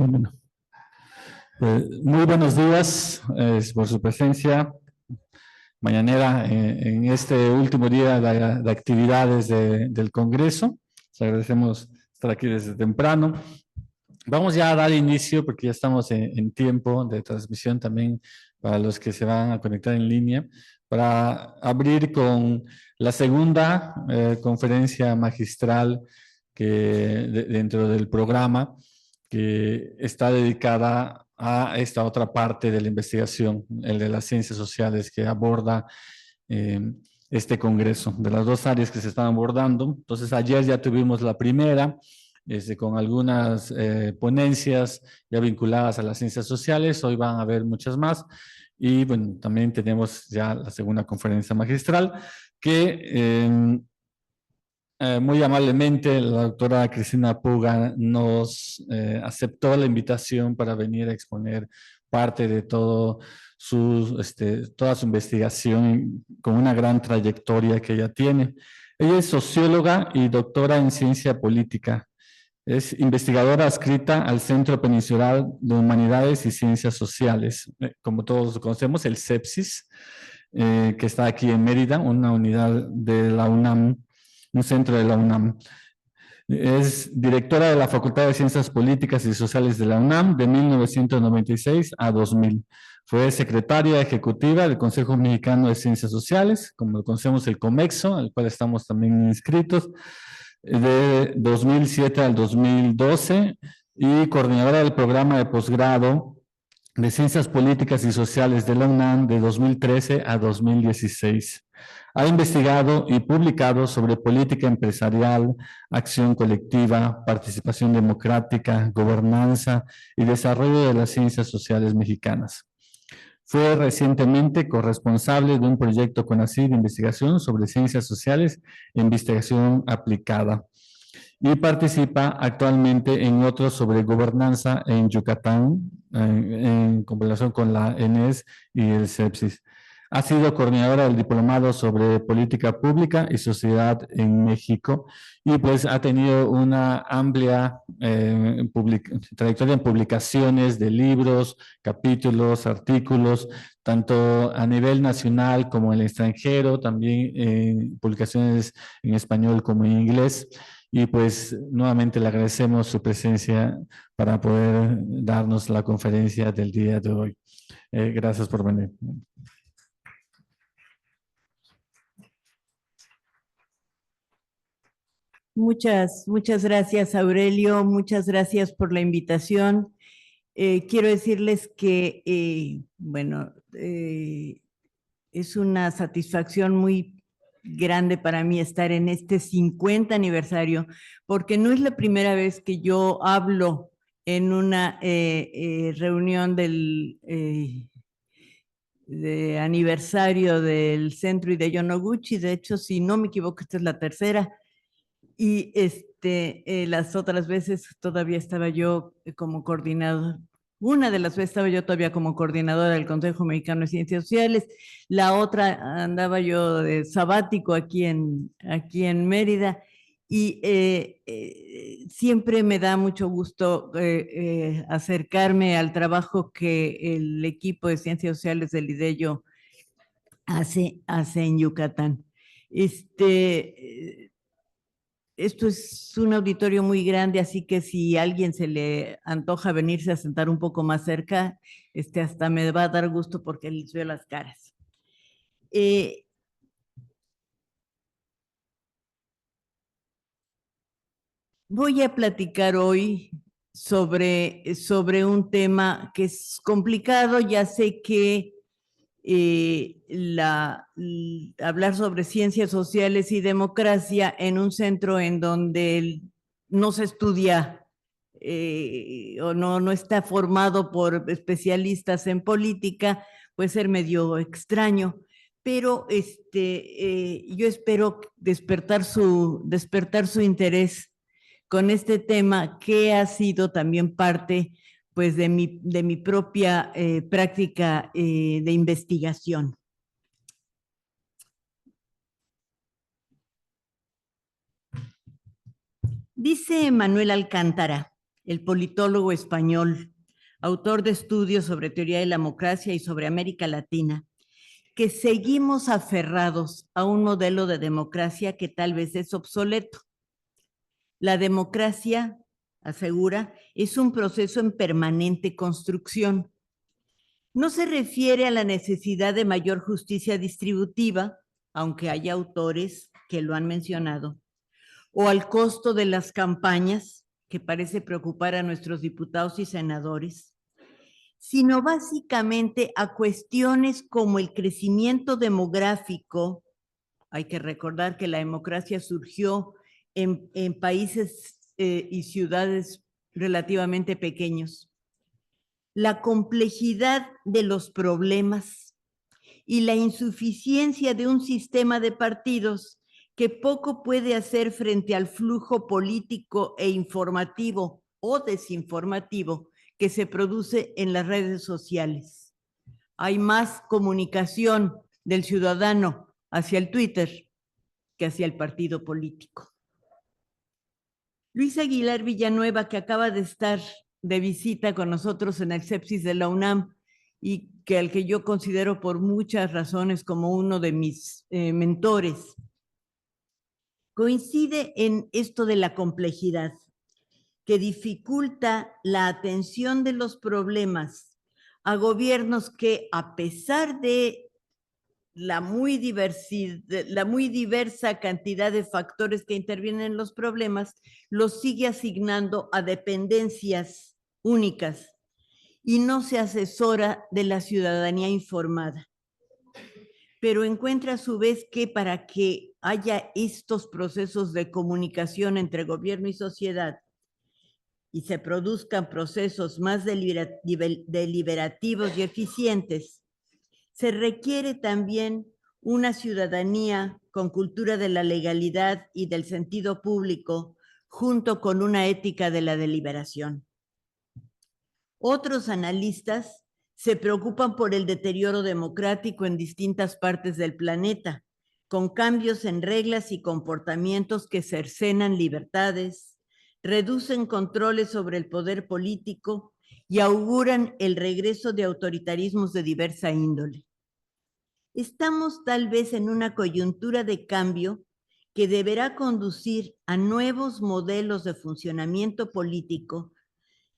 Bueno, muy buenos días por su presencia mañanera en este último día de actividades del Congreso. Les agradecemos estar aquí desde temprano. Vamos ya a dar inicio porque ya estamos en tiempo de transmisión también para los que se van a conectar en línea, para abrir con la segunda conferencia magistral dentro del programa, que está dedicada a esta otra parte de la investigación, el de las ciencias sociales, que aborda eh, este congreso, de las dos áreas que se están abordando. Entonces, ayer ya tuvimos la primera, con algunas ponencias ya vinculadas a las ciencias sociales. Hoy van a haber muchas más. Y bueno, también tenemos ya la segunda conferencia magistral, que muy amablemente la doctora Cristina Puga nos aceptó la invitación para venir a exponer parte de toda su investigación con una gran trayectoria que ella tiene. Ella es socióloga y doctora en ciencia política. Es investigadora adscrita al Centro Peninsular de Humanidades y Ciencias Sociales, como todos conocemos, el CEPSIS, que está aquí en Mérida, una unidad de la UNAM, un centro de la UNAM. Es directora de la Facultad de Ciencias Políticas y Sociales de la UNAM de 1996 a 2000. Fue secretaria ejecutiva del Consejo Mexicano de Ciencias Sociales, como lo conocemos el COMEXO, al cual estamos también inscritos, de 2007 al 2012, y coordinadora del programa de posgrado de Ciencias Políticas y Sociales de la UNAM de 2013 a 2016. Ha investigado y publicado sobre política empresarial, acción colectiva, participación democrática, gobernanza y desarrollo de las ciencias sociales mexicanas. Fue recientemente corresponsable de un proyecto CONACYT de investigación sobre ciencias sociales e investigación aplicada, y participa actualmente en otros sobre gobernanza en Yucatán, en combinación con la ENES y el CEPSIS. Ha sido coordinadora del diplomado sobre política pública y sociedad en México, y pues ha tenido una amplia trayectoria en publicaciones de libros, capítulos, artículos, tanto a nivel nacional como en el extranjero, también en publicaciones en español como en inglés. Y pues nuevamente le agradecemos su presencia para poder darnos la conferencia del día de hoy. Gracias por venir. Muchas gracias, Aurelio. Muchas gracias por la invitación. Quiero decirles que, es una satisfacción muy grande para mí estar en este 50 aniversario, porque no es la primera vez que yo hablo en una reunión de aniversario del Centro Hideo Noguchi. De hecho, si no me equivoco, esta es la tercera. Y las otras veces todavía estaba yo como coordinador. Una de las veces estaba yo todavía como coordinadora del Consejo Mexicano de Ciencias Sociales. La otra andaba yo de sabático aquí en Mérida. Y siempre me da mucho gusto acercarme al trabajo que el equipo de Ciencias Sociales del IDEYO hace en Yucatán. Esto es un auditorio muy grande, así que si a alguien se le antoja venirse a sentar un poco más cerca, hasta me va a dar gusto porque les veo las caras. Voy a platicar hoy sobre un tema que es complicado. Ya sé que hablar sobre ciencias sociales y democracia en un centro en donde no se estudia o no está formado por especialistas en política, puede ser medio extraño, pero yo espero despertar su interés con este tema, que ha sido también parte pues de mi propia práctica de investigación. Dice Manuel Alcántara, el politólogo español, autor de estudios sobre teoría de la democracia y sobre América Latina, que seguimos aferrados a un modelo de democracia que tal vez es obsoleto. La democracia, asegura, es un proceso en permanente construcción. No se refiere a la necesidad de mayor justicia distributiva, aunque haya autores que lo han mencionado, o al costo de las campañas, que parece preocupar a nuestros diputados y senadores, sino básicamente a cuestiones como el crecimiento demográfico. Hay que recordar que la democracia surgió en países y ciudades relativamente pequeños. La complejidad de los problemas y la insuficiencia de un sistema de partidos que poco puede hacer frente al flujo político e informativo o desinformativo que se produce en las redes sociales. Hay más comunicación del ciudadano hacia el Twitter que hacia el partido político. Luis Aguilar Villanueva, que acaba de estar de visita con nosotros en el Sepsis de la UNAM y que al que yo considero por muchas razones como uno de mis mentores, coincide en esto de la complejidad, que dificulta la atención de los problemas a gobiernos que, a pesar de la muy diversa cantidad de factores que intervienen en los problemas, los sigue asignando a dependencias únicas y no se asesora de la ciudadanía informada. Pero encuentra a su vez que para que haya estos procesos de comunicación entre gobierno y sociedad y se produzcan procesos más deliberativos y eficientes, se requiere también una ciudadanía con cultura de la legalidad y del sentido público, junto con una ética de la deliberación. Otros analistas se preocupan por el deterioro democrático en distintas partes del planeta, con cambios en reglas y comportamientos que cercenan libertades, reducen controles sobre el poder político y auguran el regreso de autoritarismos de diversa índole. Estamos tal vez en una coyuntura de cambio que deberá conducir a nuevos modelos de funcionamiento político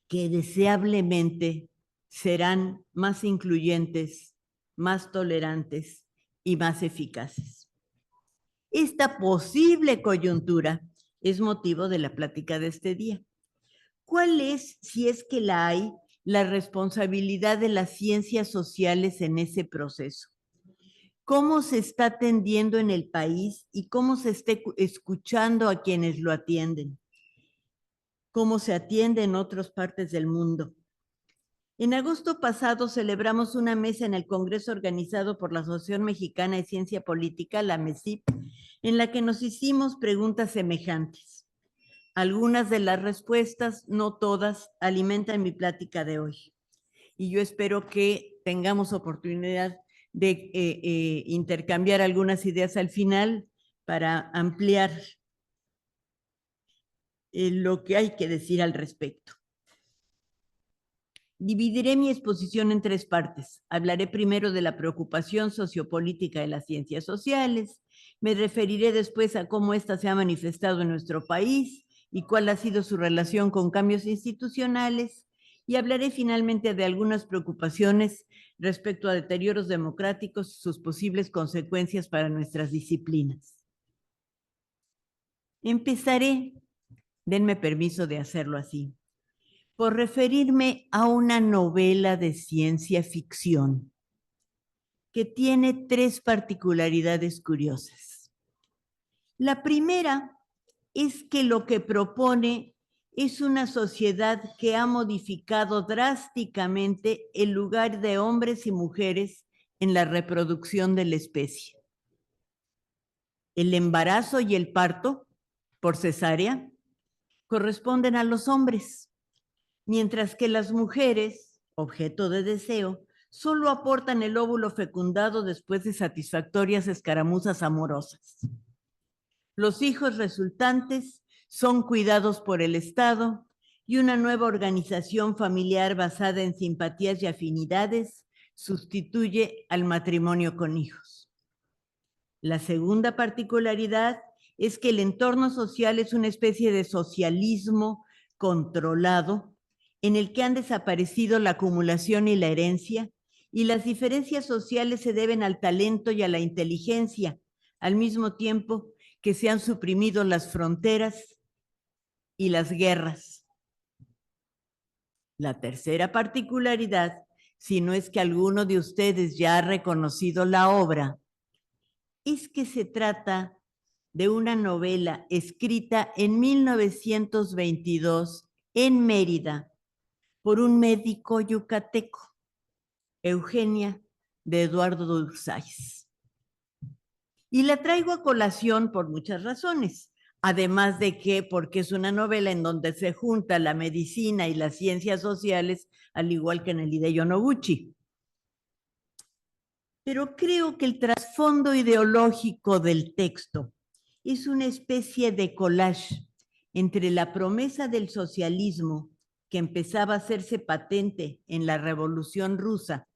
que deseablemente serán más incluyentes, más tolerantes y más eficaces. Esta posible coyuntura es motivo de la plática de este día. ¿Cuál es, si es que la hay, la responsabilidad de las ciencias sociales en ese proceso? ¿Cómo se está atendiendo en el país y cómo se está escuchando a quienes lo atienden? ¿Cómo se atiende en otras partes del mundo? En agosto pasado celebramos una mesa en el Congreso organizado por la Asociación Mexicana de Ciencia Política, la MECIP, en la que nos hicimos preguntas semejantes. Algunas de las respuestas, no todas, alimentan mi plática de hoy. Y yo espero que tengamos oportunidad de intercambiar algunas ideas al final para ampliar lo que hay que decir al respecto. Dividiré mi exposición en tres partes. Hablaré primero de la preocupación sociopolítica de las ciencias sociales, me referiré después a cómo ésta se ha manifestado en nuestro país y cuál ha sido su relación con cambios institucionales, y hablaré finalmente de algunas preocupaciones respecto a deterioros democráticos y sus posibles consecuencias para nuestras disciplinas. Empezaré, denme permiso de hacerlo así, por referirme a una novela de ciencia ficción que tiene tres particularidades curiosas. La primera es que lo que propone es una sociedad que ha modificado drásticamente el lugar de hombres y mujeres en la reproducción de la especie. El embarazo y el parto por cesárea corresponden a los hombres, mientras que las mujeres, objeto de deseo, solo aportan el óvulo fecundado después de satisfactorias escaramuzas amorosas. Los hijos resultantes son cuidados por el Estado y una nueva organización familiar basada en simpatías y afinidades sustituye al matrimonio con hijos. La segunda particularidad es que el entorno social es una especie de socialismo controlado en el que han desaparecido la acumulación y la herencia, y las diferencias sociales se deben al talento y a la inteligencia, al mismo tiempo que se han suprimido las fronteras y las guerras. La tercera particularidad, si no es que alguno de ustedes ya ha reconocido la obra, es que se trata de una novela escrita en 1922 en Mérida por un médico yucateco, Eugenia de Eduardo Dulzáiz. Y la traigo a colación por muchas razones, además de que porque es una novela en donde se junta la medicina y las ciencias sociales, al igual que en el Hideo Noguchi. Pero creo que el trasfondo ideológico del texto es una especie de collage entre la promesa del socialismo que empezaba a hacerse patente en la Revolución Rusa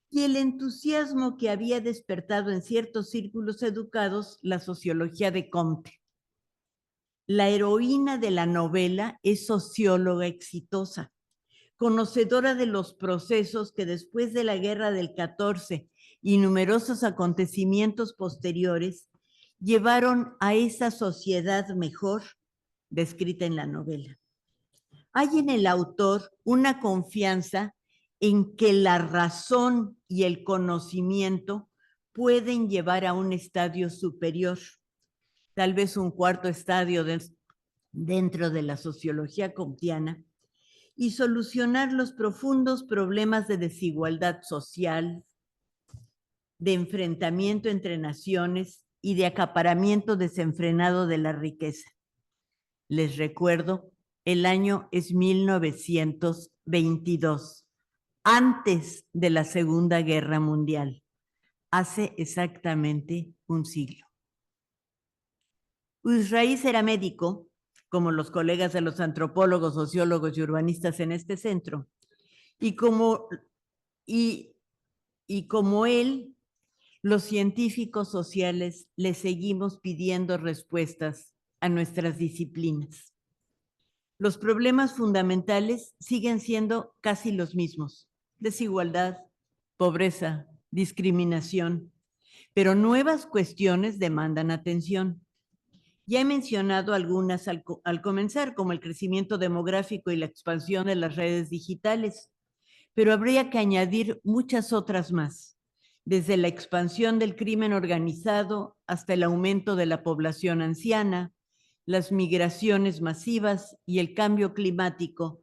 y el entusiasmo que había despertado en ciertos círculos educados la sociología de Comte. La heroína de la novela es socióloga exitosa, conocedora de los procesos que después de la guerra del 14 y numerosos acontecimientos posteriores llevaron a esa sociedad mejor descrita en la novela. Hay en el autor una confianza en que la razón y el conocimiento pueden llevar a un estadio superior, tal vez un cuarto estadio dentro de la sociología comtiana, y solucionar los profundos problemas de desigualdad social, de enfrentamiento entre naciones y de acaparamiento desenfrenado de la riqueza. Les recuerdo, el año es 1922, antes de la Segunda Guerra Mundial, hace exactamente un siglo. Usraiz era médico, como los colegas de los antropólogos, sociólogos y urbanistas en este centro, y como él, los científicos sociales le seguimos pidiendo respuestas a nuestras disciplinas. Los problemas fundamentales siguen siendo casi los mismos: desigualdad, pobreza, discriminación, pero nuevas cuestiones demandan atención. Ya he mencionado algunas al comenzar, como el crecimiento demográfico y la expansión de las redes digitales, pero habría que añadir muchas otras más, desde la expansión del crimen organizado hasta el aumento de la población anciana, las migraciones masivas y el cambio climático,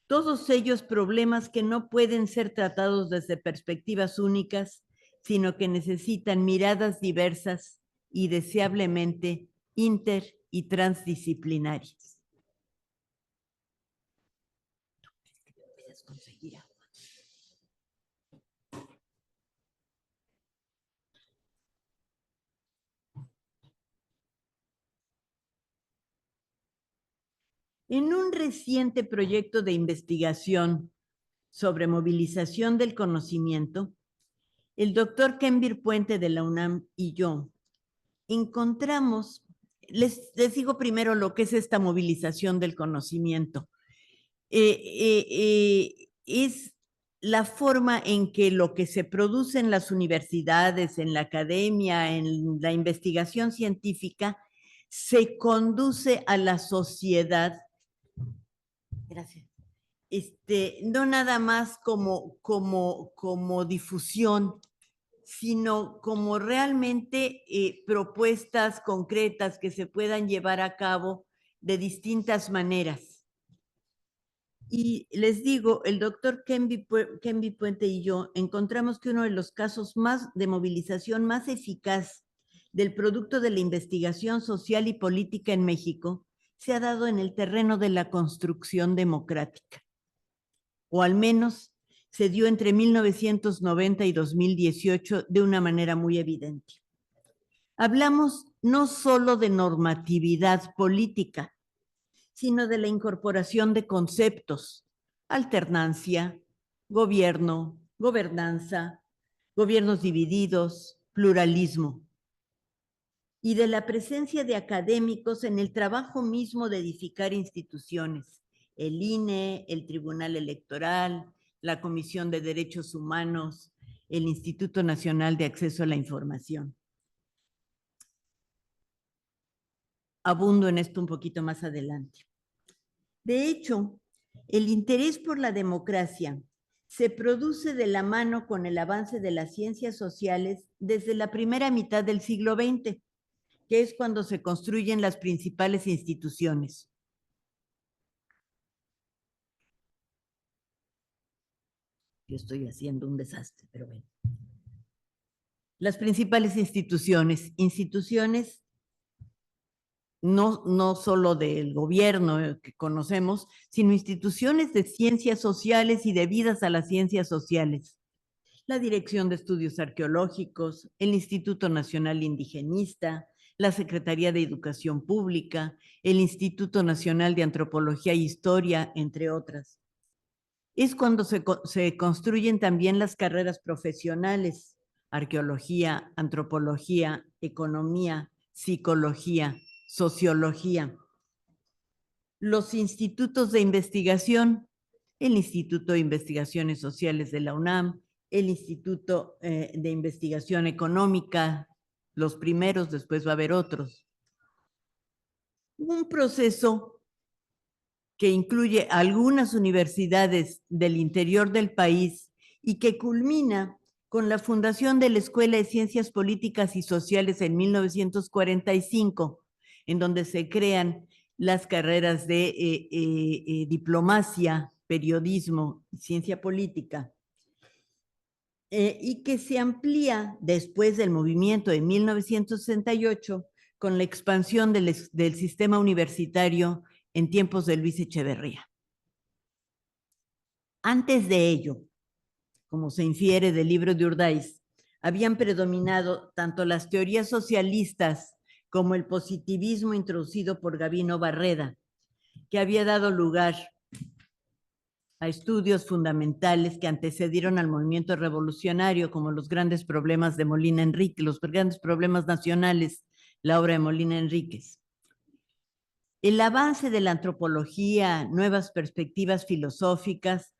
todos ellos problemas que no pueden ser tratados desde perspectivas únicas, sino que necesitan miradas diversas y deseablemente inter- y transdisciplinarias. En un reciente proyecto de investigación sobre movilización del conocimiento, el doctor Kenvir Puente de la UNAM y yo encontramos, les digo primero lo que es esta movilización del conocimiento. Es la forma en que lo que se produce en las universidades, en la academia, en la investigación científica, se conduce a la sociedad. Gracias. No nada más como difusión, sino como realmente propuestas concretas que se puedan llevar a cabo de distintas maneras. Y les digo, el doctor Kenvir Puente y yo encontramos que uno de los casos de movilización más eficaz del producto de la investigación social y política en México se ha dado en el terreno de la construcción democrática, o al menos se dio entre 1990 y 2018 de una manera muy evidente. Hablamos no solo de normatividad política, sino de la incorporación de conceptos: alternancia, gobierno, gobernanza, gobiernos divididos, pluralismo, y de la presencia de académicos en el trabajo mismo de edificar instituciones: el INE, el Tribunal Electoral, la Comisión de Derechos Humanos, el Instituto Nacional de Acceso a la Información. Abundo en esto un poquito más adelante. De hecho, el interés por la democracia se produce de la mano con el avance de las ciencias sociales desde la primera mitad del siglo XX, que es cuando se construyen las principales instituciones. Yo estoy haciendo un desastre, pero bueno. Las principales instituciones no solo del gobierno que conocemos, sino instituciones de ciencias sociales y debidas a las ciencias sociales. La Dirección de Estudios Arqueológicos, el Instituto Nacional Indigenista, la Secretaría de Educación Pública, el Instituto Nacional de Antropología e Historia, entre otras. Es cuando se construyen también las carreras profesionales: arqueología, antropología, economía, psicología, sociología. Los institutos de investigación: el Instituto de Investigaciones Sociales de la UNAM, el Instituto de Investigación Económica, los primeros, después va a haber otros. Un proceso que incluye algunas universidades del interior del país y que culmina con la fundación de la Escuela de Ciencias Políticas y Sociales en 1945, en donde se crean las carreras de diplomacia, periodismo y ciencia política, y que se amplía después del movimiento de 1968 con la expansión del sistema universitario en tiempos de Luis Echeverría. Antes de ello, como se infiere del libro de Urdáiz, habían predominado tanto las teorías socialistas como el positivismo introducido por Gabino Barreda, que había dado lugar a estudios fundamentales que antecedieron al movimiento revolucionario, como los grandes problemas de Molina Enríquez, los grandes problemas nacionales, la obra de Molina Enríquez. El avance de la antropología, nuevas perspectivas filosóficas,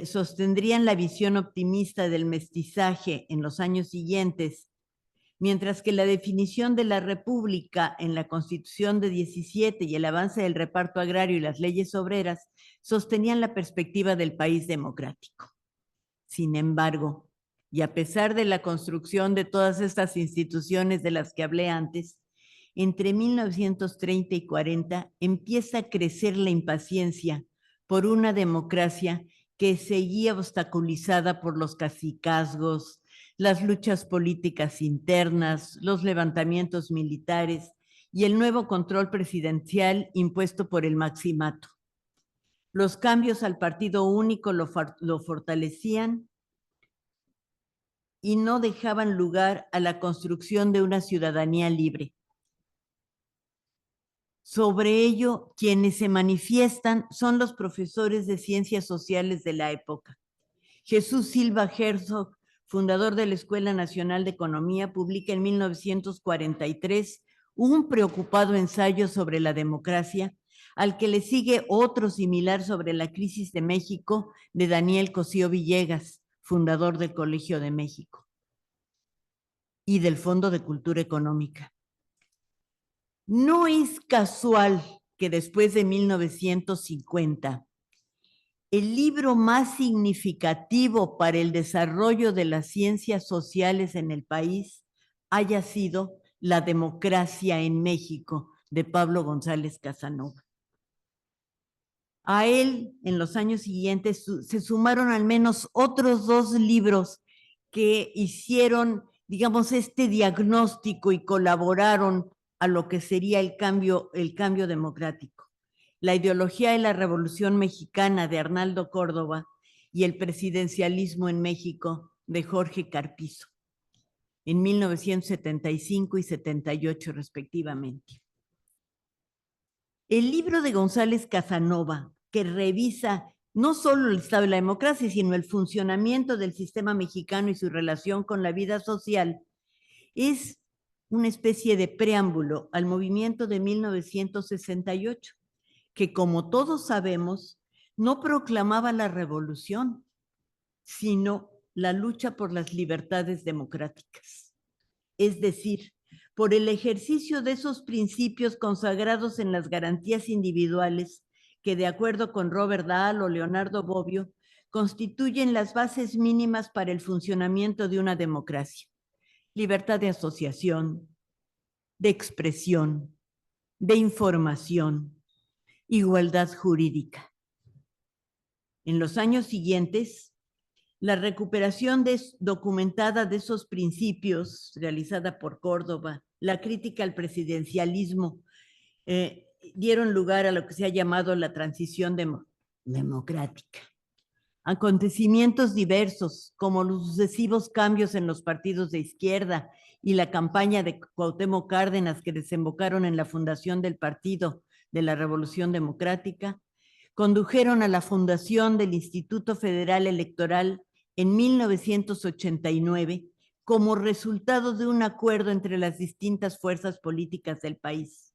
sostendrían la visión optimista del mestizaje en los años siguientes, mientras que la definición de la República en la Constitución de 17 y el avance del reparto agrario y las leyes obreras sostenían la perspectiva del país democrático. Sin embargo, y a pesar de la construcción de todas estas instituciones de las que hablé antes, entre 1930 y 40 empieza a crecer la impaciencia por una democracia que seguía obstaculizada por los cacicazgos, las luchas políticas internas, los levantamientos militares y el nuevo control presidencial impuesto por el maximato. Los cambios al partido único lo fortalecían y no dejaban lugar a la construcción de una ciudadanía libre. Sobre ello, quienes se manifiestan son los profesores de ciencias sociales de la época. Jesús Silva Herzog, fundador de la Escuela Nacional de Economía, publica en 1943 un preocupado ensayo sobre la democracia, al que le sigue otro similar sobre la crisis de México de Daniel Cosío Villegas, fundador del Colegio de México y del Fondo de Cultura Económica. No es casual que después de 1950, el libro más significativo para el desarrollo de las ciencias sociales en el país haya sido La democracia en México, de Pablo González Casanova. A él, en los años siguientes, se sumaron al menos otros 2 libros que hicieron, digamos, este diagnóstico y colaboraron a lo que sería el cambio democrático: La ideología de la Revolución Mexicana, de Arnaldo Córdoba, y El presidencialismo en México, de Jorge Carpizo, en 1975 y 78 respectivamente. El libro de González Casanova, que revisa no solo el estado de la democracia, sino el funcionamiento del sistema mexicano y su relación con la vida social, es una especie de preámbulo al movimiento de 1968, que, como todos sabemos, no proclamaba la revolución, sino la lucha por las libertades democráticas. Es decir, por el ejercicio de esos principios consagrados en las garantías individuales que, de acuerdo con Robert Dahl o Leonardo Bobbio, constituyen las bases mínimas para el funcionamiento de una democracia. Libertad de asociación, de expresión, de información, igualdad jurídica. En los años siguientes, la recuperación documentada de esos principios, realizada por Córdoba, la crítica al presidencialismo, dieron lugar a lo que se ha llamado la transición democrática. Acontecimientos diversos, como los sucesivos cambios en los partidos de izquierda y la campaña de Cuauhtémoc Cárdenas que desembocaron en la fundación del Partido de la Revolución Democrática, condujeron a la fundación del Instituto Federal Electoral en 1989 como resultado de un acuerdo entre las distintas fuerzas políticas del país.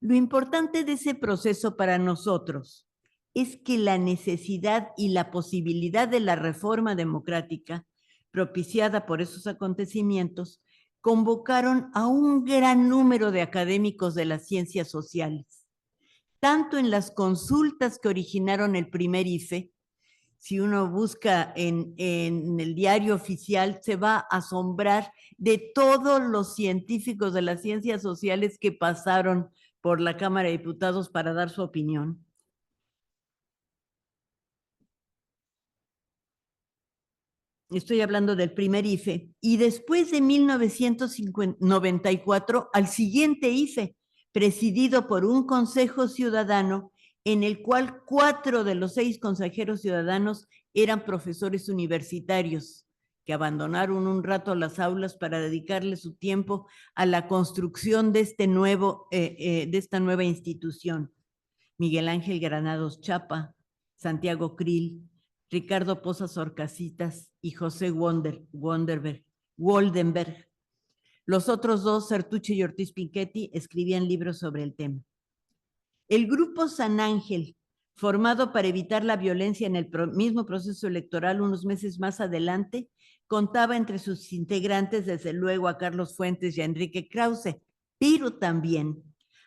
Lo importante de ese proceso para nosotros es que la necesidad y la posibilidad de la reforma democrática propiciada por esos acontecimientos convocaron a un gran número de académicos de las ciencias sociales, tanto en las consultas que originaron el primer IFE. Si uno busca en el diario oficial, se va a asombrar de todos los científicos de las ciencias sociales que pasaron por la Cámara de Diputados para dar su opinión. Estoy hablando del primer IFE. Y después de 1994, al siguiente IFE, presidido por un consejo ciudadano en el cual 4 de los 6 consejeros ciudadanos eran profesores universitarios que abandonaron un rato las aulas para dedicarle su tiempo a la construcción de esta nueva institución. Miguel Ángel Granados Chapa, Santiago Krill, Ricardo Pozas Orcasitas y José Woldenberg. Los otros 2, Sertuche y Ortiz Pinchetti, escribían libros sobre el tema. El grupo San Ángel, formado para evitar la violencia en el mismo proceso electoral unos meses más adelante, contaba entre sus integrantes, desde luego, a Carlos Fuentes y a Enrique Krause, pero también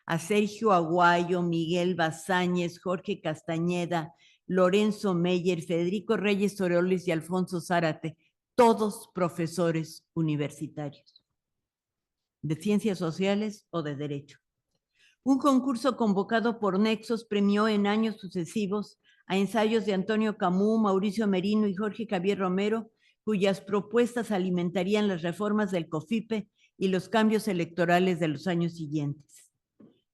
a Sergio Aguayo, Miguel Bazáñez, Jorge Castañeda, Lorenzo Meyer, Federico Reyes Orioles y Alfonso Zárate, todos profesores universitarios de ciencias sociales o de derecho. Un concurso convocado por Nexos premió en años sucesivos a ensayos de Antonio Camus, Mauricio Merino y Jorge Javier Romero, cuyas propuestas alimentarían las reformas del COFIPE y los cambios electorales de los años siguientes.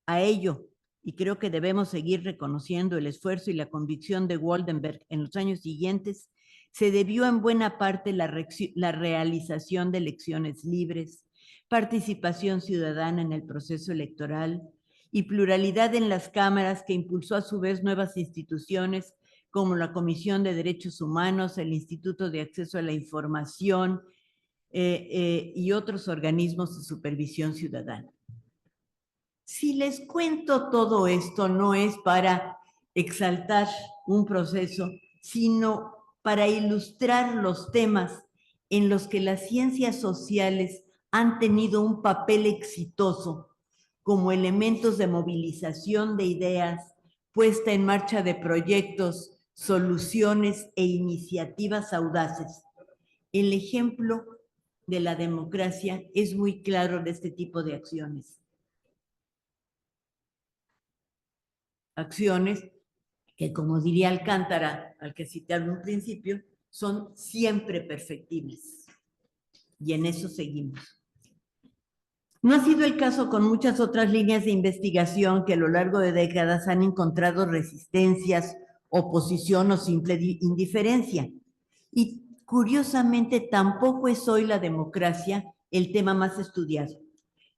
A ello, y creo que debemos seguir reconociendo el esfuerzo y la convicción de Woldenberg en los años siguientes, se debió en buena parte la realización de elecciones libres, participación ciudadana en el proceso electoral y pluralidad en las cámaras, que impulsó a su vez nuevas instituciones como la Comisión de Derechos Humanos, el Instituto de Acceso a la Información y otros organismos de supervisión ciudadana. Si les cuento todo esto, no es para exaltar un proceso, sino para ilustrar los temas en los que las ciencias sociales han tenido un papel exitoso como elementos de movilización de ideas, puesta en marcha de proyectos, soluciones e iniciativas audaces. El ejemplo de la democracia es muy claro de este tipo de acciones. Acciones que, como diría Alcántara, al que cité en un principio, son siempre perfectibles. Y en eso seguimos. No ha sido el caso con muchas otras líneas de investigación que a lo largo de décadas han encontrado resistencias, oposición o simple indiferencia. Y curiosamente tampoco es hoy la democracia el tema más estudiado.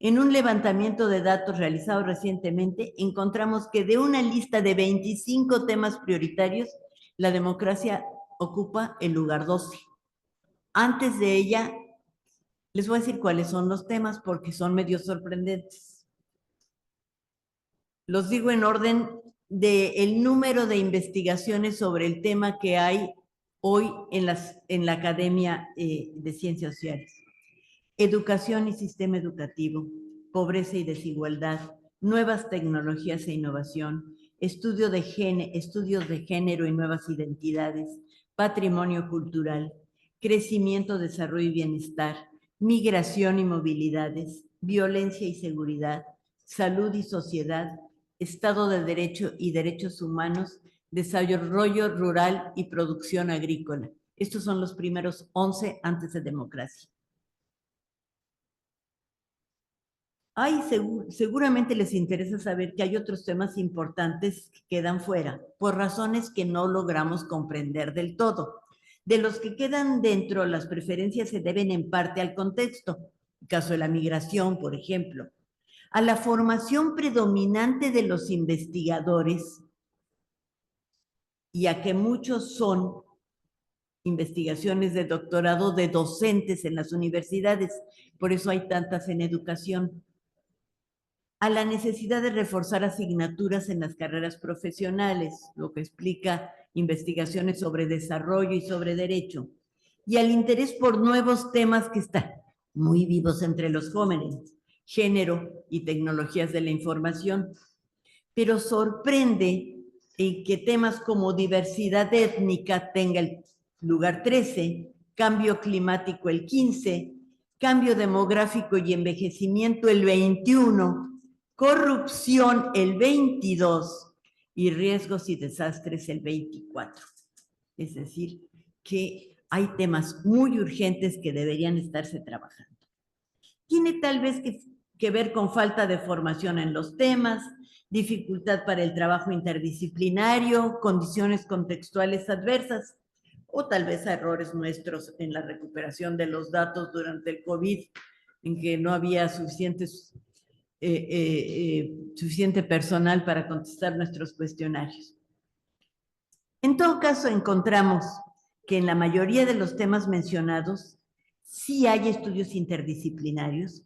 En un levantamiento de datos realizado recientemente, encontramos que de una lista de 25 temas prioritarios, la democracia ocupa el lugar 12. Antes de ella, les voy a decir cuáles son los temas porque son medio sorprendentes. Los digo en orden del número de investigaciones sobre el tema que hay hoy en la Academia de Ciencias Sociales. Educación y sistema educativo, pobreza y desigualdad, nuevas tecnologías e innovación, estudios de género y nuevas identidades, patrimonio cultural, crecimiento, desarrollo y bienestar, migración y movilidades, violencia y seguridad, salud y sociedad, Estado de Derecho y derechos humanos, desarrollo rural y producción agrícola. Estos son los primeros 11 antes de democracia. Seguramente les interesa saber que hay otros temas importantes que quedan fuera, por razones que no logramos comprender del todo. De los que quedan dentro, las preferencias se deben en parte al contexto, el caso de la migración, por ejemplo, a la formación predominante de los investigadores y a que muchos son investigaciones de doctorado de docentes en las universidades, por eso hay tantas en educación, a la necesidad de reforzar asignaturas en las carreras profesionales, lo que explica investigaciones sobre desarrollo y sobre derecho, y al interés por nuevos temas que están muy vivos entre los jóvenes, género y tecnologías de la información. Pero sorprende que temas como diversidad étnica tenga el lugar 13, cambio climático el 15, cambio demográfico y envejecimiento el 21, corrupción el 22 y riesgos y desastres el 24. Es decir, que hay temas muy urgentes que deberían estarse trabajando. Tiene tal vez que ver con falta de formación en los temas, dificultad para el trabajo interdisciplinario, condiciones contextuales adversas, o tal vez errores nuestros en la recuperación de los datos durante el COVID, en que no había suficiente personal para contestar nuestros cuestionarios. En todo caso, encontramos que en la mayoría de los temas mencionados sí hay estudios interdisciplinarios,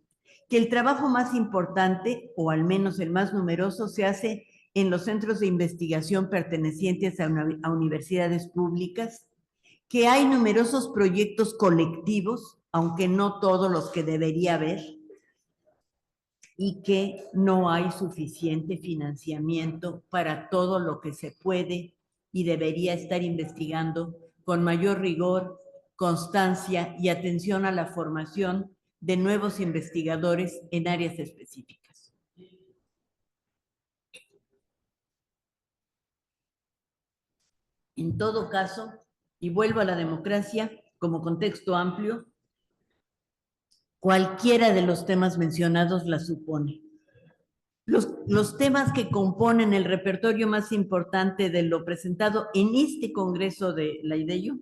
que el trabajo más importante, o al menos el más numeroso, se hace en los centros de investigación pertenecientes a universidades públicas, que hay numerosos proyectos colectivos, aunque no todos los que debería haber, y que no hay suficiente financiamiento para todo lo que se puede y debería estar investigando con mayor rigor, constancia y atención a la formación de nuevos investigadores en áreas específicas. En todo caso, y vuelvo a la democracia como contexto amplio, cualquiera de los temas mencionados la supone. Los temas que componen el repertorio más importante de lo presentado en este Congreso de la IDEYO,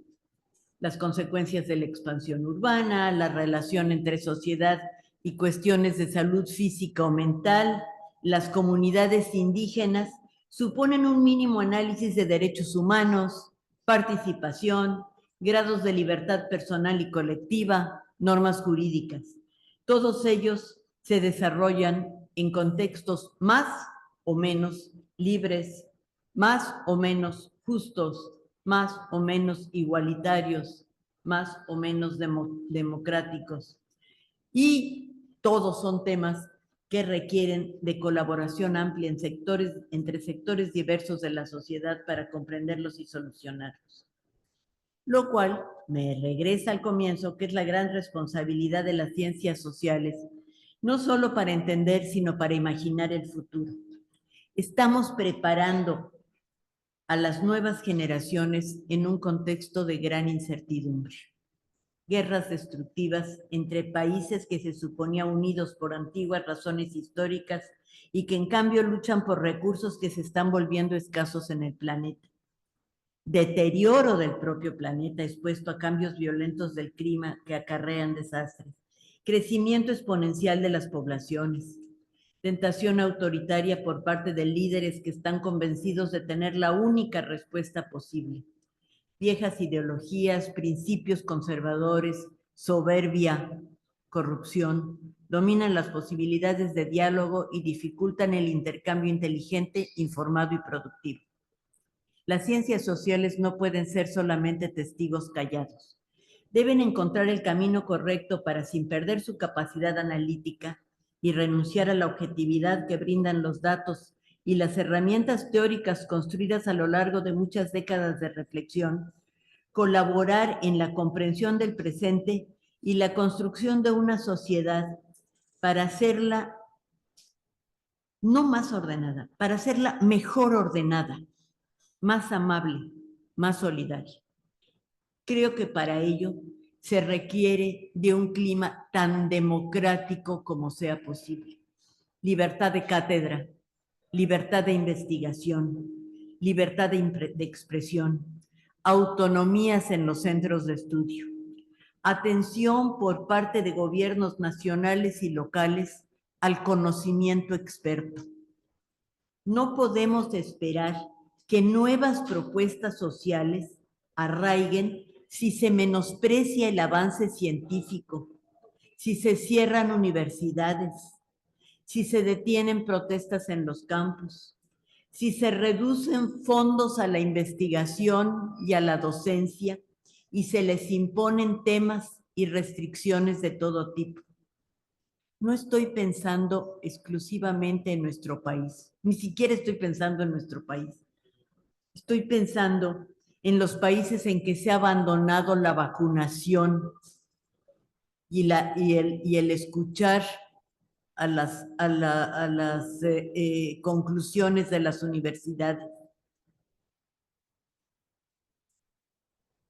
las consecuencias de la expansión urbana, la relación entre sociedad y cuestiones de salud física o mental, las comunidades indígenas, suponen un mínimo análisis de derechos humanos, participación, grados de libertad personal y colectiva, normas jurídicas. Todos ellos se desarrollan en contextos más o menos libres, más o menos justos, más o menos igualitarios, más o menos democráticos. Y todos son temas que requieren de colaboración amplia entre sectores diversos de la sociedad para comprenderlos y solucionarlos. Lo cual me regresa al comienzo, que es la gran responsabilidad de las ciencias sociales, no solo para entender, sino para imaginar el futuro. Estamos preparando a las nuevas generaciones en un contexto de gran incertidumbre. Guerras destructivas entre países que se suponía unidos por antiguas razones históricas y que en cambio luchan por recursos que se están volviendo escasos en el planeta. Deterioro del propio planeta expuesto a cambios violentos del clima que acarrean desastres. crecimiento exponencial de las poblaciones, tentación autoritaria por parte de líderes que están convencidos de tener la única respuesta posible, viejas ideologías, principios conservadores, soberbia, corrupción, dominan las posibilidades de diálogo y dificultan el intercambio inteligente, informado y productivo. Las ciencias sociales no pueden ser solamente testigos callados. Deben encontrar el camino correcto para, sin perder su capacidad analítica y renunciar a la objetividad que brindan los datos y las herramientas teóricas construidas a lo largo de muchas décadas de reflexión, colaborar en la comprensión del presente y la construcción de una sociedad para hacerla no más ordenada, para hacerla mejor ordenada, más amable, más solidaria. Creo que para ello se requiere de un clima tan democrático como sea posible. Libertad de cátedra, libertad de investigación, libertad de expresión, autonomías en los centros de estudio, atención por parte de gobiernos nacionales y locales al conocimiento experto. No podemos esperar que nuevas propuestas sociales arraiguen si se menosprecia el avance científico, si se cierran universidades, si se detienen protestas en los campus, si se reducen fondos a la investigación y a la docencia y se les imponen temas y restricciones de todo tipo. No estoy pensando exclusivamente en nuestro país, ni siquiera estoy pensando en nuestro país. Estoy pensando en los países en que se ha abandonado la vacunación y el escuchar a las conclusiones de las universidades.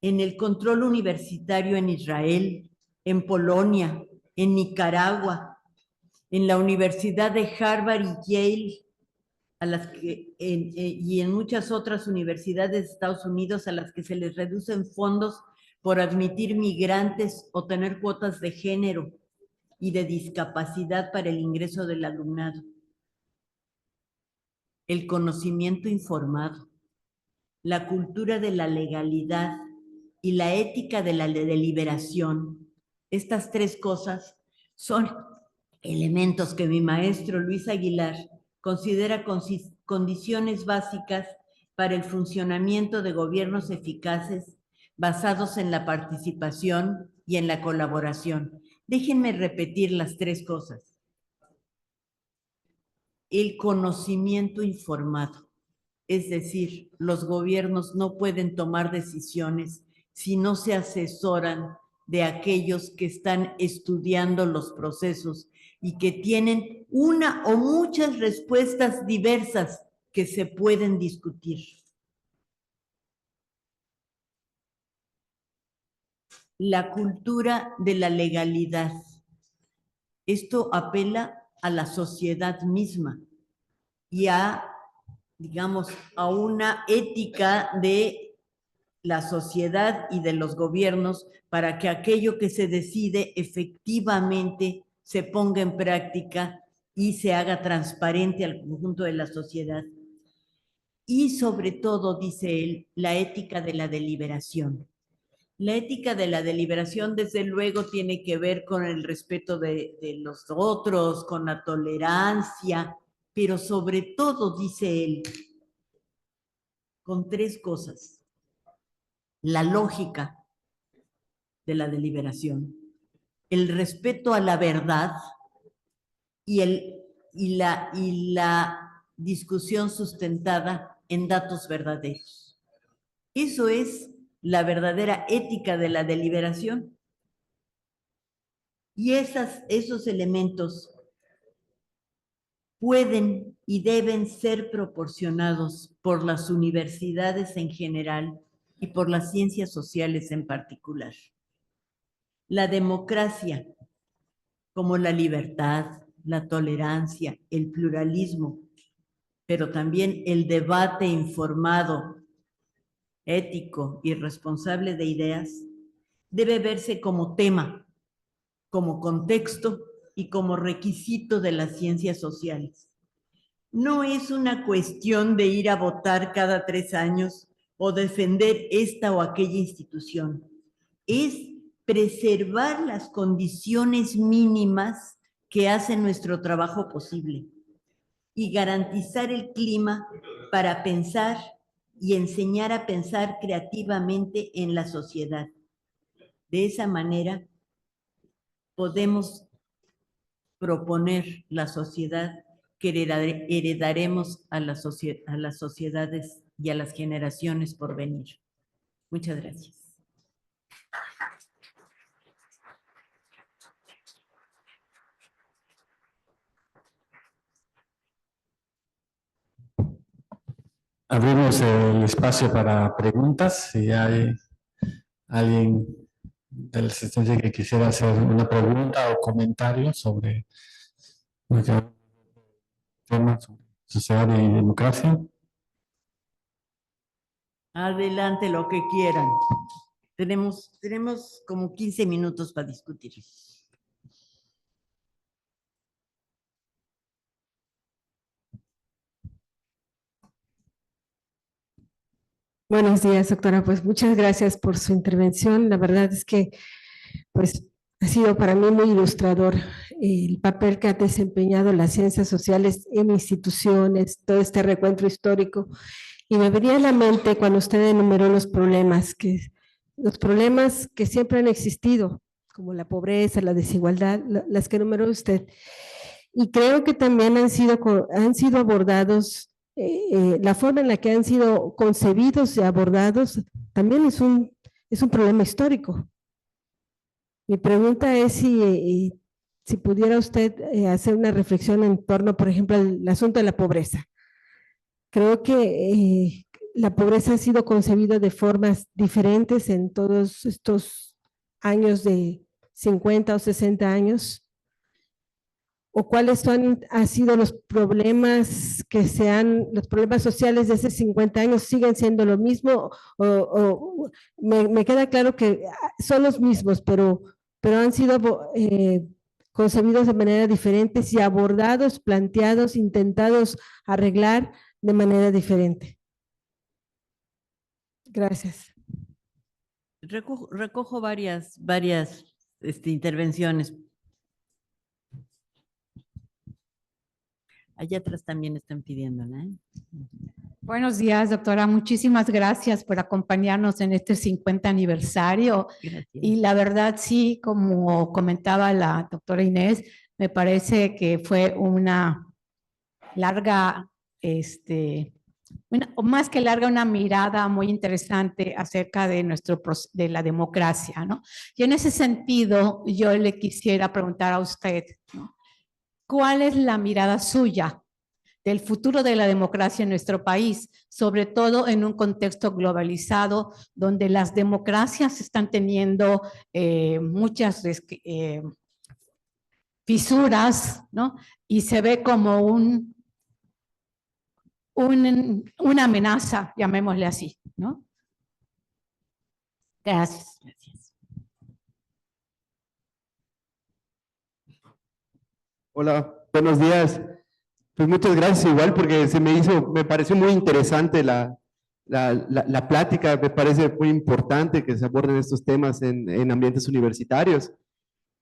En el control universitario en Israel, en Polonia, en Nicaragua, en la Universidad de Harvard y Yale, y en muchas otras universidades de Estados Unidos a las que se les reducen fondos por admitir migrantes o tener cuotas de género y de discapacidad para el ingreso del alumnado. El conocimiento informado, la cultura de la legalidad y la ética de la deliberación. Estas tres cosas son elementos que mi maestro Luis Aguilar considera condiciones básicas para el funcionamiento de gobiernos eficaces basados en la participación y en la colaboración. Déjenme repetir las tres cosas. El conocimiento informado, es decir, los gobiernos no pueden tomar decisiones si no se asesoran de aquellos que están estudiando los procesos y que tienen una o muchas respuestas diversas que se pueden discutir. La cultura de la legalidad. Esto apela a la sociedad misma y a, digamos, a una ética de la sociedad y de los gobiernos para que aquello que se decide efectivamente se ponga en práctica y se haga transparente al conjunto de la sociedad. Y sobre todo, dice él, la ética de la deliberación. La ética de la deliberación, desde luego, tiene que ver con el respeto de los otros, con la tolerancia, pero sobre todo, dice él, con tres cosas. La lógica de la deliberación, el respeto a la verdad y la discusión sustentada en datos verdaderos. Eso es la verdadera ética de la deliberación. Y esos elementos pueden y deben ser proporcionados por las universidades en general y por las ciencias sociales en particular. La democracia, como la libertad, la tolerancia, el pluralismo, pero también el debate informado, ético y responsable de ideas, debe verse como tema como contexto y como requisito de las ciencias sociales. No es una cuestión de ir a votar cada 3 años o defender esta o aquella institución. Es preservar las condiciones mínimas que hacen nuestro trabajo posible y garantizar el clima para pensar y enseñar a pensar creativamente en la sociedad. De esa manera podemos proponer la sociedad que heredaremos a las sociedades y a las generaciones por venir. Muchas gracias. Abrimos el espacio para preguntas. Si hay alguien de la asistencia que quisiera hacer una pregunta o comentario sobre el tema sobre sociedad y democracia. Adelante, lo que quieran. Tenemos como 15 minutos para discutir. Buenos días, doctora. Pues muchas gracias por su intervención. La verdad es que pues ha sido para mí muy ilustrador el papel que ha desempeñado las ciencias sociales en instituciones, todo este recuento histórico. Y me venía a la mente cuando usted enumeró los problemas que siempre han existido, como la pobreza, la desigualdad, las que enumeró usted. Y creo que también han sido abordados, la forma en la que han sido concebidos y abordados también es un problema histórico. Mi pregunta es si pudiera usted hacer una reflexión en torno, por ejemplo, al asunto de la pobreza. Creo que la pobreza ha sido concebida de formas diferentes en todos estos años de 50 o 60 años. ¿O cuáles han sido los problemas los problemas sociales de hace 50 años siguen siendo lo mismo? Me queda claro que son los mismos, pero han sido concebidos de manera diferente y abordados, planteados, intentados arreglar de manera diferente. Gracias. Recojo varias intervenciones. Allá atrás también están pidiéndola, ¿eh? Buenos días, doctora. Muchísimas gracias por acompañarnos en este 50 aniversario. Gracias. Y la verdad, sí, como comentaba la doctora Inés, me parece que fue una larga, o más que larga, una mirada muy interesante acerca de de la democracia, ¿no? Y en ese sentido, yo le quisiera preguntar a usted, ¿no? ¿Cuál es la mirada suya del futuro de la democracia en nuestro país, sobre todo en un contexto globalizado donde las democracias están teniendo muchas fisuras, ¿no? Y se ve como una amenaza, llamémosle así, ¿no? Gracias. Hola, buenos días. Pues muchas gracias igual porque me pareció muy interesante la plática, me parece muy importante que se aborden estos temas en ambientes universitarios.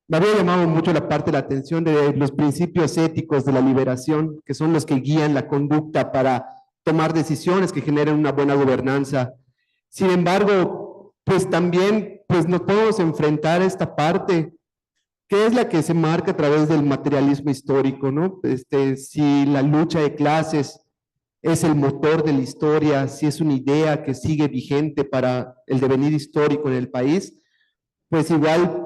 Me había llamado mucho la atención de los principios éticos de la liberación, que son los que guían la conducta para tomar decisiones que generen una buena gobernanza. Sin embargo, pues también nos podemos enfrentar a esta parte que es la que se marca a través del materialismo histórico, ¿no? Si la lucha de clases es el motor de la historia, si es una idea que sigue vigente para el devenir histórico en el país, pues igual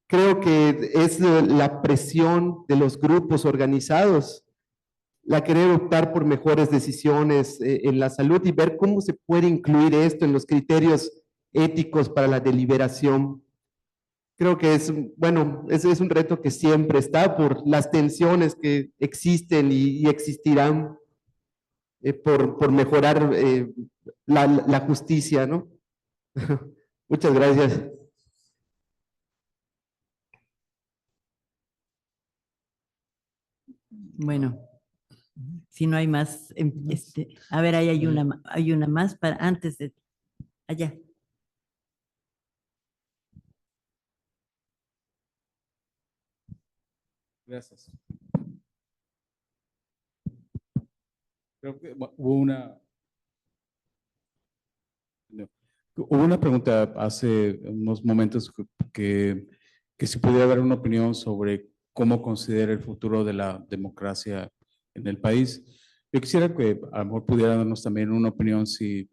creo que es la presión de los grupos organizados, la querer optar por mejores decisiones en la salud y ver cómo se puede incluir esto en los criterios éticos para la deliberación. Creo que es un reto que siempre está por las tensiones que existen y existirán por mejorar la justicia, ¿no? Muchas gracias. Bueno, si no hay más, a ver, ahí hay una más para antes de allá. Gracias. Creo que hubo una pregunta hace unos momentos que si pudiera dar una opinión sobre cómo considera el futuro de la democracia en el país. Yo quisiera que a lo mejor pudiera darnos también una opinión si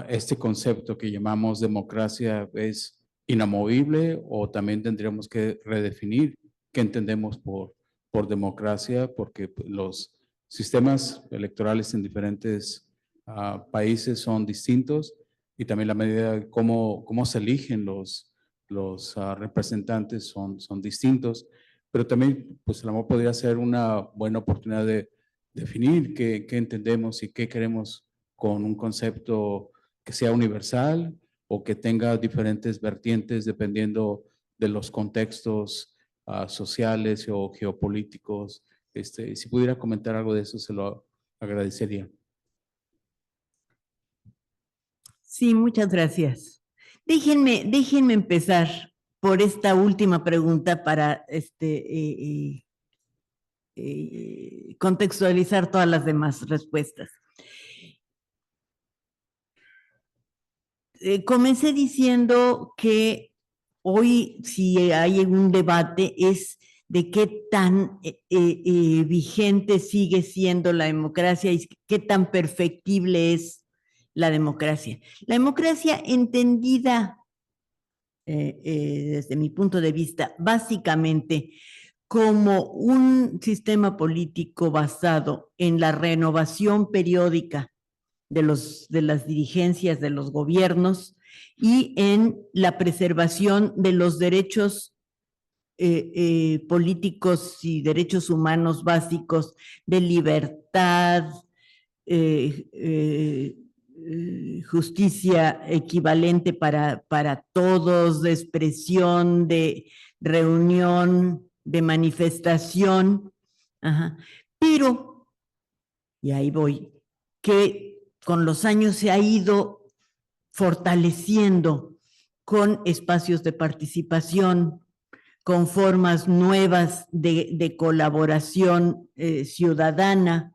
este concepto que llamamos democracia es inamovible o también tendríamos que redefinir qué entendemos por democracia, porque los sistemas electorales en diferentes países son distintos y también la medida de cómo se eligen los representantes son distintos, pero también pues a lo mejor podría ser una buena oportunidad de definir qué entendemos y qué queremos con un concepto que sea universal o que tenga diferentes vertientes dependiendo de los contextos sociales o geopolíticos. Si pudiera comentar algo de eso, se lo agradecería. Sí, muchas gracias. Déjenme empezar por esta última pregunta para contextualizar todas las demás respuestas. Comencé diciendo que hoy, si hay un debate, es de qué tan vigente sigue siendo la democracia y qué tan perfectible es la democracia. La democracia entendida, desde mi punto de vista, básicamente como un sistema político basado en la renovación periódica de las dirigencias de los gobiernos y en la preservación de los derechos políticos y derechos humanos básicos de libertad, justicia equivalente para todos, de expresión, de reunión, de manifestación. Ajá. Pero, y ahí voy, que con los años se ha ido fortaleciendo con espacios de participación, con formas nuevas de colaboración ciudadana.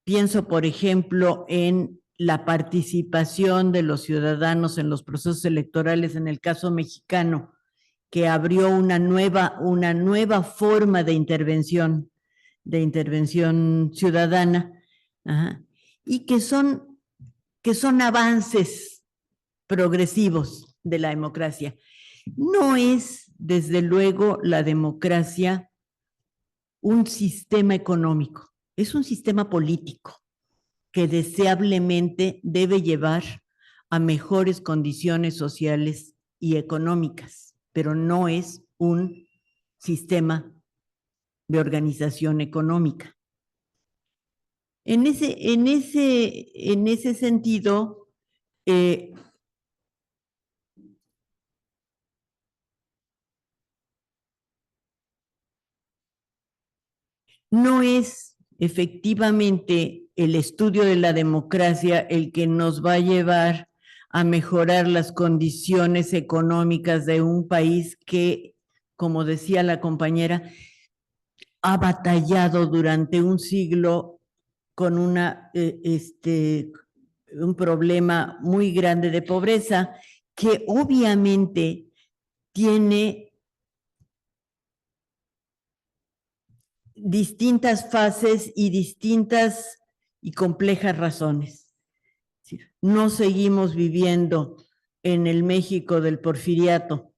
Pienso, por ejemplo, en la participación de los ciudadanos en los procesos electorales, en el caso mexicano, que abrió una nueva forma de intervención ciudadana, y que son avances progresivos de la democracia. No es, desde luego, la democracia un sistema económico, es un sistema político que deseablemente debe llevar a mejores condiciones sociales y económicas, pero no es un sistema de organización económica. En ese sentido, no es efectivamente el estudio de la democracia el que nos va a llevar a mejorar las condiciones económicas de un país que, como decía la compañera, ha batallado durante un siglo con un problema muy grande de pobreza que obviamente tiene distintas fases y distintas y complejas razones. No seguimos viviendo en el México del porfiriato,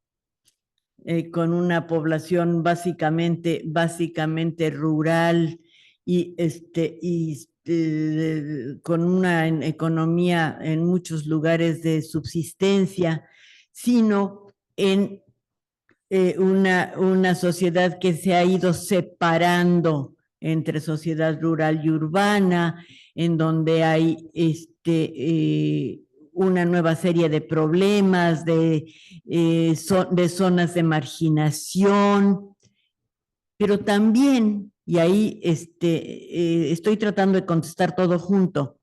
con una población básicamente rural y con una economía en muchos lugares de subsistencia, sino en una sociedad que se ha ido separando entre sociedad rural y urbana, en donde hay una nueva serie de problemas, de zonas de marginación, pero también y ahí estoy tratando de contestar todo junto,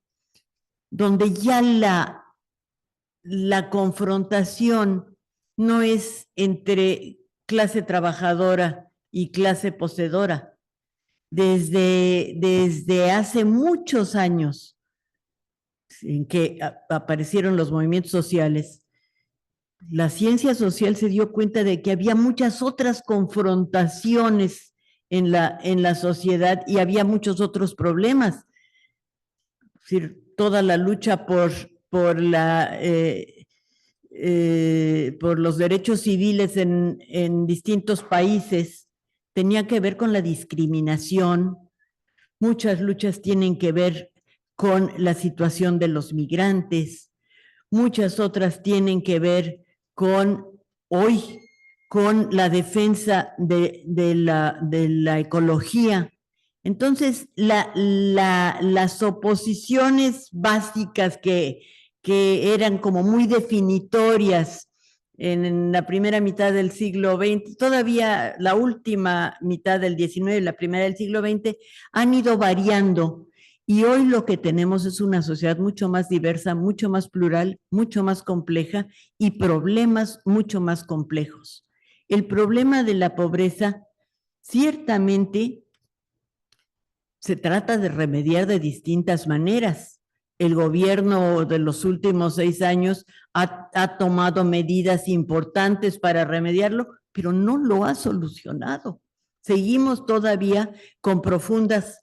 donde ya la confrontación no es entre clase trabajadora y clase poseedora. Desde hace muchos años en que aparecieron los movimientos sociales, la ciencia social se dio cuenta de que había muchas otras confrontaciones en la sociedad y había muchos otros problemas. Es decir, toda la lucha por los derechos civiles en distintos países tenía que ver con la discriminación. Muchas luchas tienen que ver con la situación de los migrantes. Muchas otras tienen que ver con la defensa de la ecología. Entonces, las oposiciones básicas que eran como muy definitorias en la primera mitad del siglo XX, todavía la última mitad del XIX y la primera del siglo XX, han ido variando. Y hoy lo que tenemos es una sociedad mucho más diversa, mucho más plural, mucho más compleja y problemas mucho más complejos. El problema de la pobreza ciertamente se trata de remediar de distintas maneras. El gobierno de los últimos 6 años ha tomado medidas importantes para remediarlo, pero no lo ha solucionado. Seguimos todavía con profundas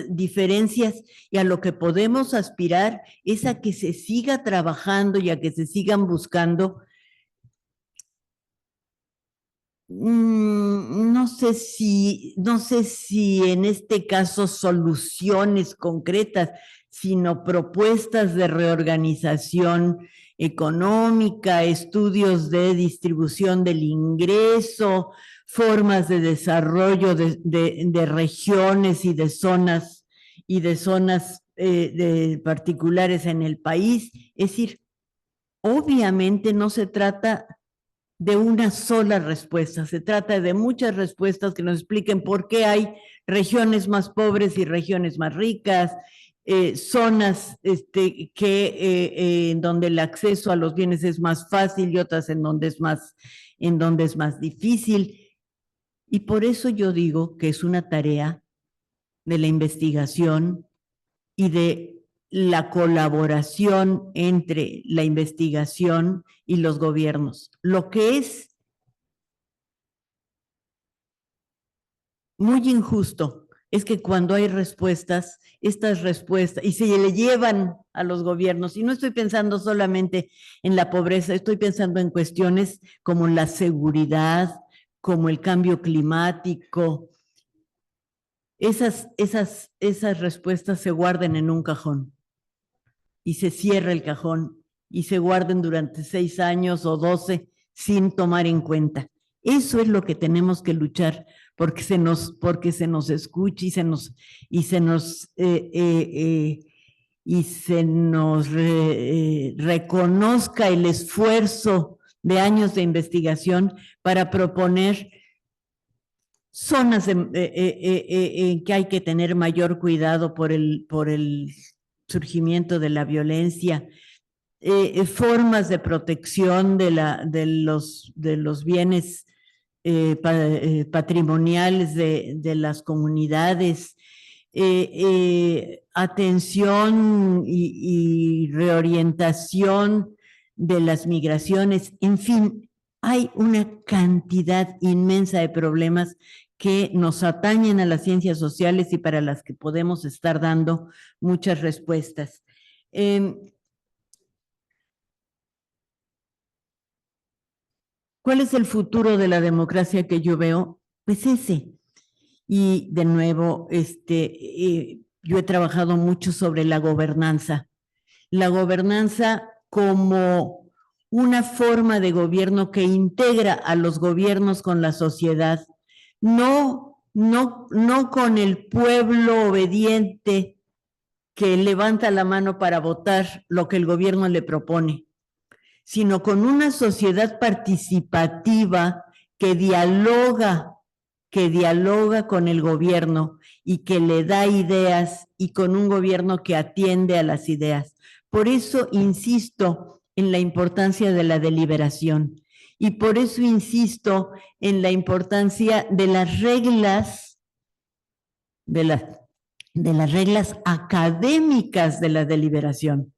diferencias y a lo que podemos aspirar es a que se siga trabajando y a que se sigan buscando no sé si en este caso soluciones concretas, sino propuestas de reorganización económica, estudios de distribución del ingreso, formas de desarrollo de regiones y de zonas particulares en el país. Es decir, obviamente no se trata de una sola respuesta, se trata de muchas respuestas que nos expliquen por qué hay regiones más pobres y regiones más ricas, zonas en donde el acceso a los bienes es más fácil y otras en donde es más difícil. Y por eso yo digo que es una tarea de la investigación y de la colaboración entre la investigación y los gobiernos. Lo que es muy injusto es que cuando hay respuestas, estas respuestas, y se le llevan a los gobiernos, y no estoy pensando solamente en la pobreza, estoy pensando en cuestiones como la seguridad, como el cambio climático. Esas respuestas se guardan en un cajón y se cierra el cajón y se guarden durante 6 años o 12 sin tomar en cuenta. Eso es lo que tenemos que luchar, porque se nos escuche y se nos reconozca el esfuerzo de años de investigación para proponer zonas en que hay que tener mayor cuidado por el surgimiento de la violencia, formas de protección de los bienes patrimoniales de las comunidades, atención y reorientación de las migraciones, en fin, hay una cantidad inmensa de problemas que nos atañen a las ciencias sociales y para las que podemos estar dando muchas respuestas. ¿Cuál es el futuro de la democracia que yo veo? Pues ese. Y de nuevo, yo he trabajado mucho sobre la gobernanza. La gobernanza como una forma de gobierno que integra a los gobiernos con la sociedad, no con el pueblo obediente que levanta la mano para votar lo que el gobierno le propone, sino con una sociedad participativa que dialoga que dialoga con el gobierno y que le da ideas, y con un gobierno que atiende a las ideas. Por eso insisto en la importancia de la deliberación, y por eso insisto en la importancia de las reglas, de las reglas académicas de la deliberación.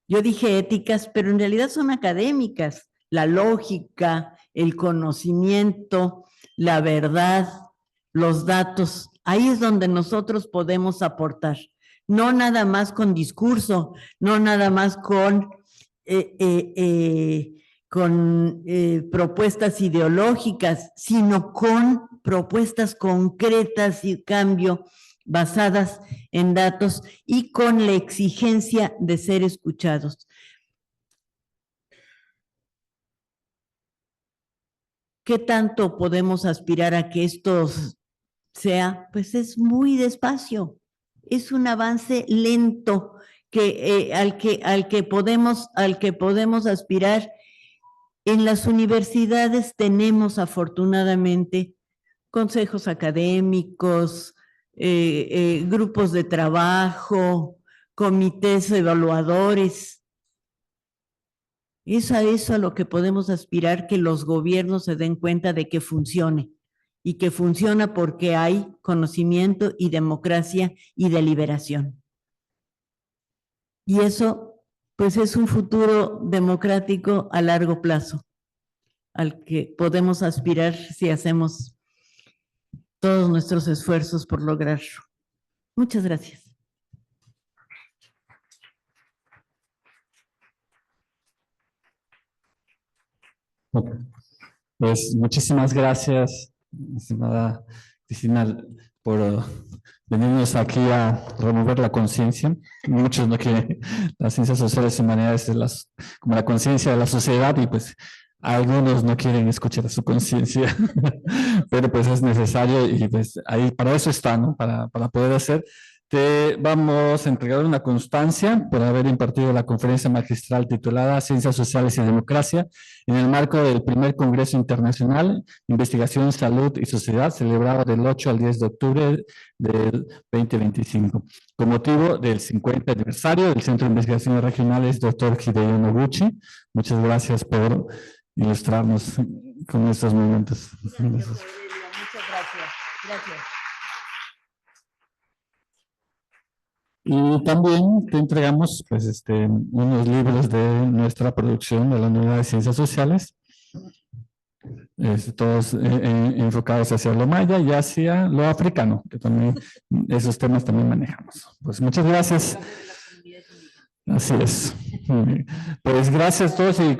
Yo dije éticas, pero en realidad son académicas. La lógica, el conocimiento, la verdad, los datos. Ahí es donde nosotros podemos aportar. No nada más con discurso, no nada más con propuestas ideológicas, sino con propuestas concretas y cambio basadas en datos y con la exigencia de ser escuchados. ¿Qué tanto podemos aspirar a que esto sea? Pues es muy despacio, es un avance lento al que podemos aspirar. En las universidades tenemos afortunadamente consejos académicos, grupos de trabajo, comités evaluadores. Es a eso a lo que podemos aspirar, que los gobiernos se den cuenta de que funcione, y que funciona porque hay conocimiento y democracia y deliberación. Y eso, pues, es un futuro democrático a largo plazo, al que podemos aspirar si hacemos todos nuestros esfuerzos por lograrlo. Muchas gracias. Ok. Pues muchísimas gracias, estimada Cristina, por venirnos aquí a remover la conciencia. Muchos no quieren las ciencias sociales y humanidades como la conciencia de la sociedad, y pues algunos no quieren escuchar su conciencia, pero pues es necesario, y pues ahí para eso está, ¿no? Para poder hacer. Te vamos a entregar una constancia por haber impartido la conferencia magistral titulada Ciencias Sociales y Democracia en el marco del primer Congreso Internacional Investigación, Salud y Sociedad, celebrado del 8 al 10 de octubre del 2025, con motivo del 50 aniversario del Centro de Investigaciones Regionales Dr. Hideo Noguchi. Muchas gracias por ilustrarnos con estos momentos. Gracias, Aurelia. Muchas gracias. Gracias. Y también te entregamos pues, unos libros de nuestra producción de la Unidad de Ciencias Sociales, todos enfocados hacia lo maya y hacia lo africano, que también esos temas también manejamos. Pues muchas gracias. Así es. Pues gracias a todos y